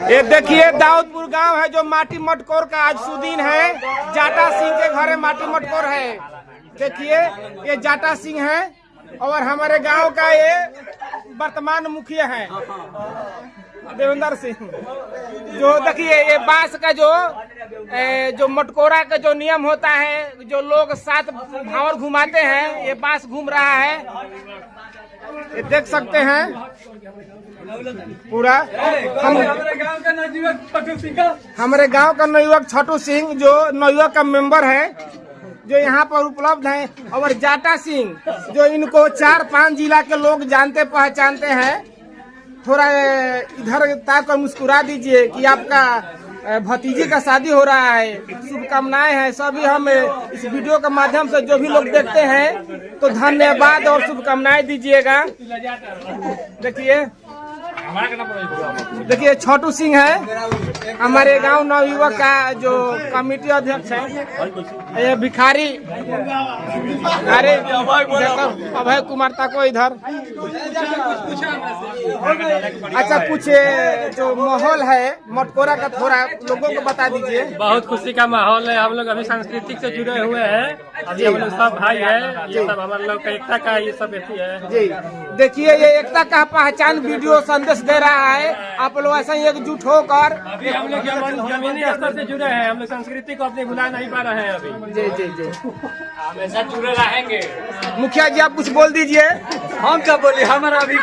ये देखिए दाऊदपुर गांव है जो माटी मटकोर का आज सुदीन है। जाटा सिंह के घर माटी मटकोर है। देखिए ये जाटा सिंह है और हमारे गांव का ये वर्तमान मुखिया है देवेंद्र सिंह। जो देखिए ये बांस का जो मटकोरा का जो नियम होता है, जो लोग 7 भावर घुमाते हैं, ये बांस घूम रहा है। ये देख सकते हैं पूरा। हमारे गांव का नवयुवक छोटू सिंह जो नवयुवक का मेंबर है, जो यहाँ पर उपलब्ध है। और जाटा सिंह जो इनको 4-5 जिला के लोग जानते पहचानते हैं। थोड़ा इधर ताकर मुस्कुरा दीजिए कि आपका भतीजे का शादी हो रहा है। शुभकामनाएं हैं सभी। हम इस वीडियो के माध्यम से जो भी लोग देखते हैं तो धन्यवाद और शुभकामनाएं दीजिएगा। देखिए छोटू सिंह है हमारे गांव नवयुवक का जो कमेटी अध्यक्ष है। ये भिखारी अरे अभय कुमार तक इधर। अच्छा कुछ जो माहौल है मटकोरा का थोड़ा लोगों को बता दीजिए। बहुत खुशी का माहौल है। हम लोग अभी सांस्कृतिक से जुड़े हुए हैं। अभी हम लोग सब भाई है। ये सब हमारे लोग का एकता का ये सब है जी। देखिए ये एकता का पहचान वीडियो संदेश दे रहा है। आप लोग ऐसा ही एकजुट होकर अभी हम लोग जमीनी स्तर से जुड़े हैं। हम लोग संस्कृति को अपने भुला नहीं पा रहे हैं अभी। जी जी जी हमेशा जुड़े रहेंगे। मुखिया जी आप कुछ बोल दीजिए। हम क्या बोले, हमारा अभी